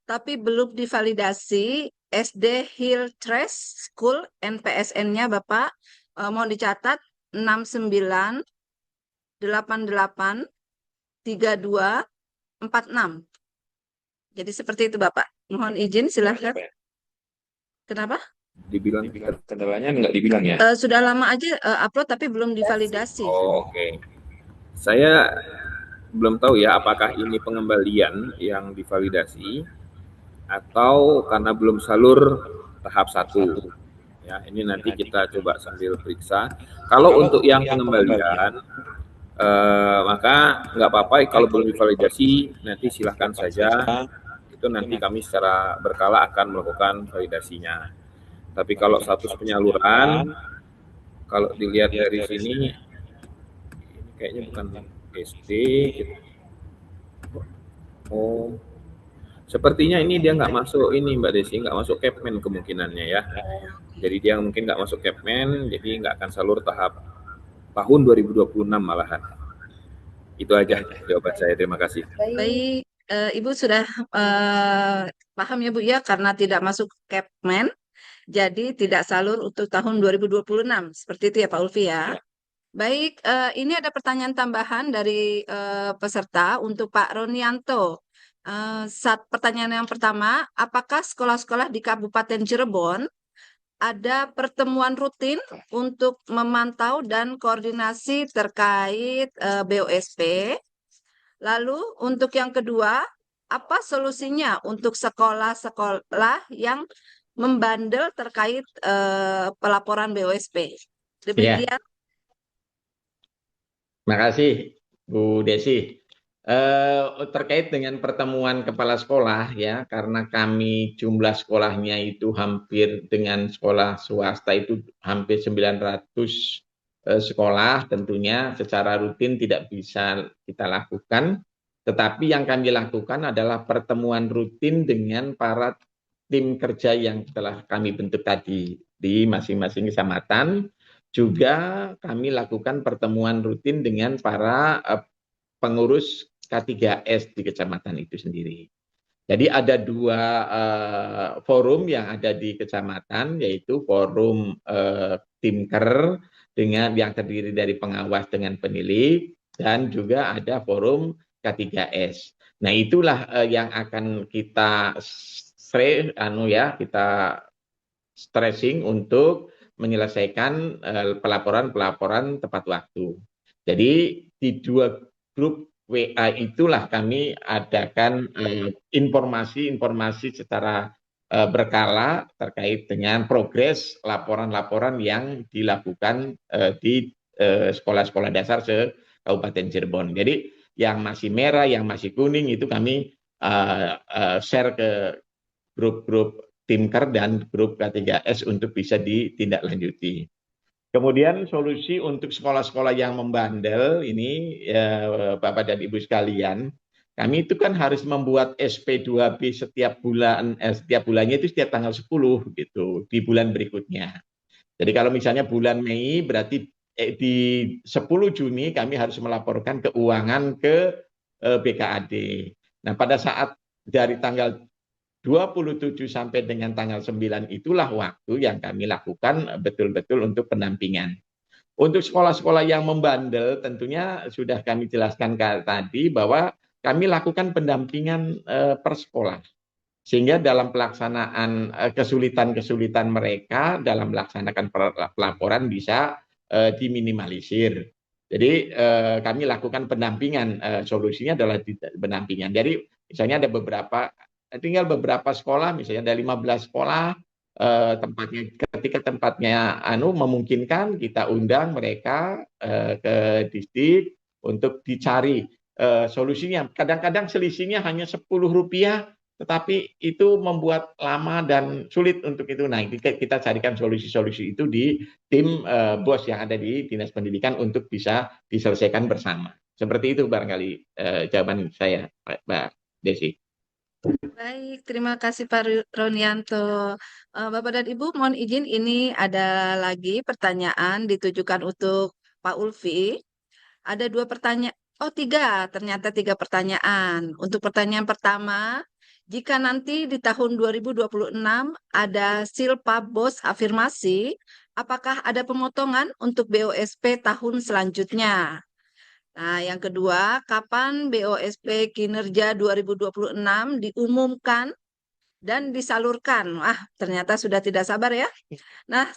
tapi belum divalidasi SD Hillcrest School NPSN-nya Bapak. Mohon dicatat 69883246. Jadi seperti itu Bapak. Mohon izin silahkan. Kenapa? Dibilang kendalanya nggak dibilang ya? Sudah lama aja upload tapi belum divalidasi. Oh, oke. Saya belum tahu ya apakah ini pengembalian yang divalidasi atau karena belum salur tahap 1. Ya, ini nanti kita coba sambil periksa. Kalau untuk yang pengembalian, maka nggak apa-apa kalau belum divalidasi, nanti silahkan saja. Itu nanti kami secara berkala akan melakukan validasinya. Tapi kalau status penyaluran, kalau dilihat dari sini, ini kayaknya bukan SD. Oh, sepertinya ini dia nggak masuk ini Mbak Desi, nggak masuk Capman kemungkinannya ya. Jadi dia mungkin nggak masuk Capman, jadi nggak akan salur tahap tahun 2026 malahan. Itu aja jawaban saya, terima kasih. Baik, Ibu sudah paham ya Bu ya, karena tidak masuk Capman, jadi tidak salur untuk tahun 2026. Seperti itu ya Pak Ulfi ya. Baik, ini ada pertanyaan tambahan dari peserta untuk Pak Ronianto. Pertanyaan yang pertama, apakah sekolah-sekolah di Kabupaten Cirebon ada pertemuan rutin untuk memantau dan koordinasi terkait BOSP? Lalu untuk yang kedua, apa solusinya untuk sekolah-sekolah yang membandel terkait pelaporan BOSP? Demikian. Terima kasih, Bu Desi. Terkait dengan pertemuan kepala sekolah ya, karena kami jumlah sekolahnya itu hampir dengan sekolah swasta itu hampir 900 sekolah, tentunya secara rutin tidak bisa kita lakukan. Tetapi yang kami lakukan adalah pertemuan rutin dengan para tim kerja yang telah kami bentuk tadi di masing-masing kecamatan. Juga kami lakukan pertemuan rutin dengan para pengurus K3S di kecamatan itu sendiri. Jadi ada dua forum yang ada di kecamatan, yaitu forum Timker dengan yang terdiri dari pengawas dengan penilik, dan juga ada forum K3S. Nah, itulah yang akan kita kita stressing untuk menyelesaikan pelaporan-pelaporan tepat waktu. Jadi di dua grup WA itulah kami adakan informasi-informasi secara berkala terkait dengan progres laporan-laporan yang dilakukan di sekolah-sekolah dasar se-Kabupaten Cirebon. Jadi yang masih merah, yang masih kuning itu kami share ke grup-grup Timker dan grup K3S untuk bisa ditindaklanjuti. Kemudian solusi untuk sekolah-sekolah yang membandel ini Bapak dan Ibu sekalian, kami itu kan harus membuat SP2B setiap bulannya itu setiap tanggal 10 gitu di bulan berikutnya. Jadi kalau misalnya bulan Mei berarti di 10 Juni kami harus melaporkan keuangan ke BKAD. Nah, pada saat dari tanggal 27 sampai dengan tanggal 9 itulah waktu yang kami lakukan betul-betul untuk pendampingan. Untuk sekolah-sekolah yang membandel tentunya sudah kami jelaskan tadi bahwa kami lakukan pendampingan per sekolah. Sehingga dalam pelaksanaan kesulitan-kesulitan mereka dalam melaksanakan pelaporan bisa diminimalisir. Jadi kami lakukan pendampingan, solusinya adalah pendampingan. Jadi misalnya ada tinggal beberapa sekolah, misalnya ada 15 sekolah, ketika tempatnya memungkinkan, kita undang mereka ke distrik untuk dicari solusinya. Kadang-kadang selisihnya hanya Rp10, tetapi itu membuat lama dan sulit untuk itu. Nah, kita carikan solusi-solusi itu di tim BOS yang ada di Dinas Pendidikan untuk bisa diselesaikan bersama. Seperti itu barangkali jawaban saya, Mbak Desi. Baik, terima kasih Pak Ronianto. Bapak dan Ibu, mohon izin ini ada lagi pertanyaan ditujukan untuk Pak Ulfi. Ada 2 pertanyaan, ternyata 3 pertanyaan. Untuk pertanyaan pertama, jika nanti di tahun 2026 ada Silpa BOS afirmasi, apakah ada pemotongan untuk BOSP tahun selanjutnya? Nah, yang kedua, kapan BOSP kinerja 2026 diumumkan dan disalurkan? Ternyata sudah tidak sabar ya. Nah,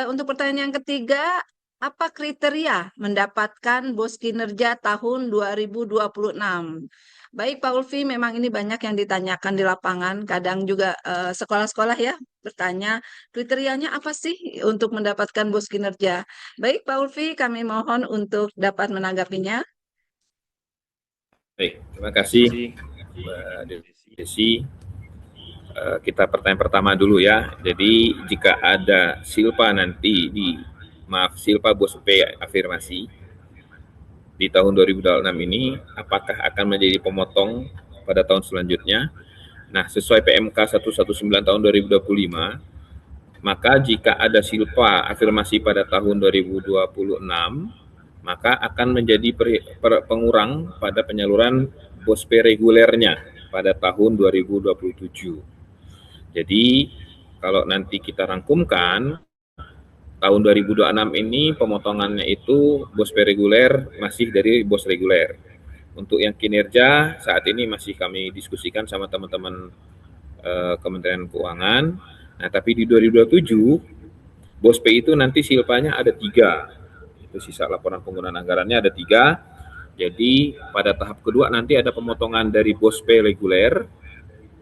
untuk pertanyaan yang ketiga, apa kriteria mendapatkan BOS kinerja tahun 2026? Baik Pak Ulfi, memang ini banyak yang ditanyakan di lapangan, kadang juga sekolah-sekolah ya bertanya kriterianya apa sih untuk mendapatkan BOS kinerja. Baik Pak Ulfi, kami mohon untuk dapat menanggapinya. Baik, terima kasih Mbak Desi. Kita pertanyaan pertama dulu ya. Jadi jika ada Silpa nanti Silpa BOSP afirmasi di tahun 2026 ini, apakah akan menjadi pemotong pada tahun selanjutnya? Nah, sesuai PMK 119 tahun 2025, maka jika ada Silpa afirmasi pada tahun 2026, maka akan menjadi pengurang pada penyaluran BOSP regulernya pada tahun 2027. Jadi, kalau nanti kita rangkumkan, tahun 2026 ini pemotongannya itu BOSP reguler masih dari BOS reguler. Untuk yang kinerja saat ini masih kami diskusikan sama teman-teman Kementerian Keuangan. Nah, tapi di 2027 BOSP itu nanti silpanya ada 3. Itu sisa laporan penggunaan anggarannya ada 3. Jadi pada tahap kedua nanti ada pemotongan dari BOSP reguler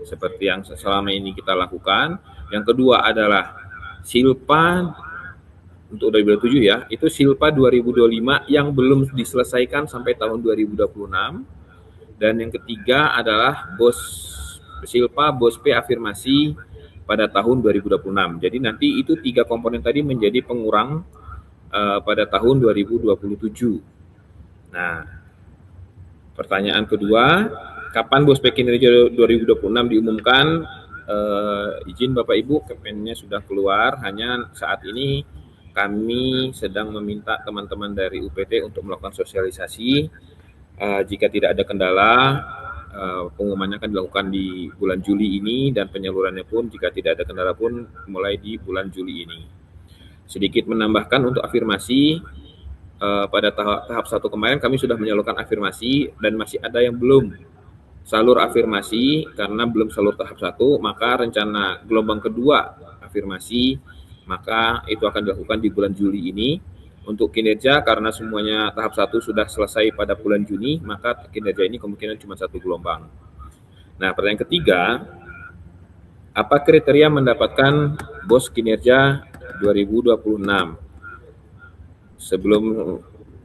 seperti yang selama ini kita lakukan. Yang kedua adalah silpa untuk 2027 ya, itu silpa 2025 yang belum diselesaikan sampai tahun 2026. Dan yang ketiga adalah silpa BOSP afirmasi pada tahun 2026. Jadi nanti itu 3 komponen tadi menjadi pengurang pada tahun 2027. Nah, pertanyaan kedua, kapan BOSP kinerja 2026 diumumkan? Izin Bapak Ibu, Kemennya sudah keluar, hanya saat ini kami sedang meminta teman-teman dari UPT untuk melakukan sosialisasi. Jika tidak ada kendala, pengumumannya akan dilakukan di bulan Juli ini, dan penyalurannya pun jika tidak ada kendala pun mulai di bulan Juli ini. Sedikit menambahkan untuk afirmasi, pada tahap 1 kemarin kami sudah menyalurkan afirmasi dan masih ada yang belum salur afirmasi karena belum salur tahap 1, maka rencana gelombang kedua afirmasi maka itu akan dilakukan di bulan Juli ini. Untuk kinerja karena semuanya tahap 1 sudah selesai pada bulan Juni, maka kinerja ini kemungkinan cuma 1 gelombang. Nah, pertanyaan ketiga, apa kriteria mendapatkan BOS kinerja 2026? Sebelum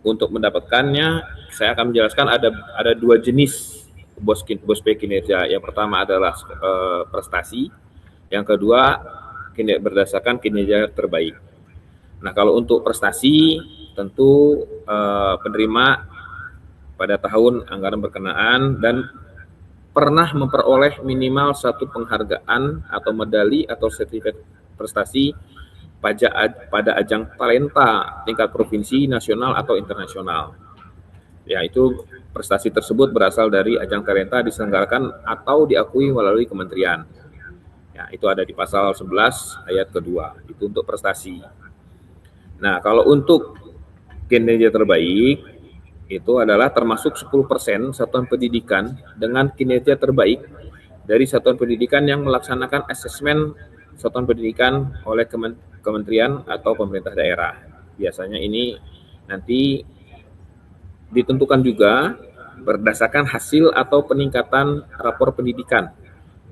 untuk mendapatkannya, saya akan menjelaskan ada 2 jenis BOSP kinerja. Yang pertama adalah prestasi, yang kedua berdasarkan kinerja terbaik. Nah, kalau untuk prestasi tentu penerima pada tahun anggaran berkenaan dan pernah memperoleh minimal satu penghargaan atau medali atau sertifikat prestasi pada ajang talenta tingkat provinsi, nasional, atau internasional. Ya, itu prestasi tersebut berasal dari ajang talenta diselenggarakan atau diakui melalui kementerian. Ya, itu ada di pasal 11 ayat kedua. Itu untuk prestasi. Nah, kalau untuk kinerja terbaik, itu adalah termasuk 10% satuan pendidikan dengan kinerja terbaik dari satuan pendidikan yang melaksanakan asesmen satuan pendidikan oleh kementerian atau pemerintah daerah. Biasanya ini nanti ditentukan juga berdasarkan hasil atau peningkatan rapor pendidikan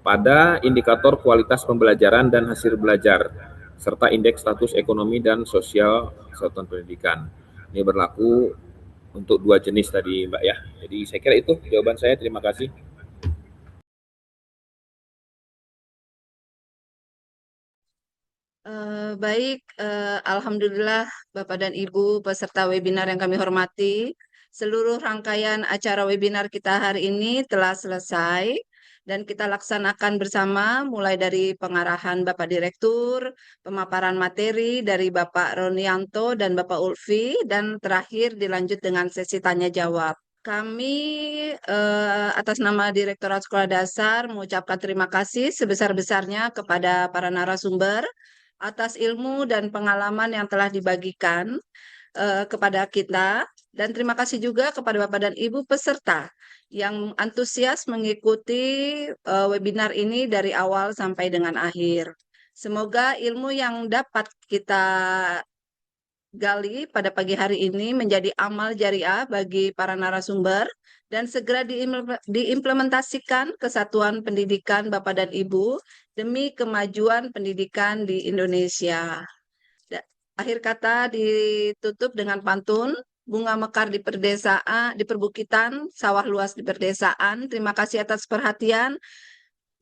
pada indikator kualitas pembelajaran dan hasil belajar, serta indeks status ekonomi dan sosial satuan pendidikan. Ini berlaku untuk 2 jenis tadi, Mbak ya. Jadi saya kira itu jawaban saya. Terima kasih. Baik, Alhamdulillah Bapak dan Ibu peserta webinar yang kami hormati. Seluruh rangkaian acara webinar kita hari ini telah selesai dan kita laksanakan bersama mulai dari pengarahan Bapak Direktur, pemaparan materi dari Bapak Ronianto dan Bapak Ulfi, dan terakhir dilanjut dengan sesi tanya jawab. Kami atas nama Direktorat Sekolah Dasar mengucapkan terima kasih sebesar-besarnya kepada para narasumber atas ilmu dan pengalaman yang telah dibagikan kepada kita, dan terima kasih juga kepada Bapak dan Ibu peserta yang antusias mengikuti webinar ini dari awal sampai dengan akhir. Semoga ilmu yang dapat kita gali pada pagi hari ini menjadi amal jariah bagi para narasumber dan segera diimplementasikan kesatuan pendidikan Bapak dan Ibu demi kemajuan pendidikan di Indonesia. Akhir kata ditutup dengan pantun, bunga mekar di perdesaan, di perbukitan, sawah luas di perdesaan. Terima kasih atas perhatian.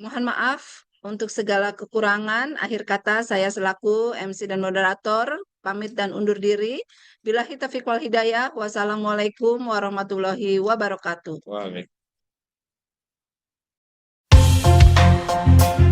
Mohon maaf untuk segala kekurangan. Akhir kata saya selaku MC dan moderator pamit dan undur diri. Billahi taufiq wal hidayah. Wassalamualaikum warahmatullahi wabarakatuh. Waalaikumsalam.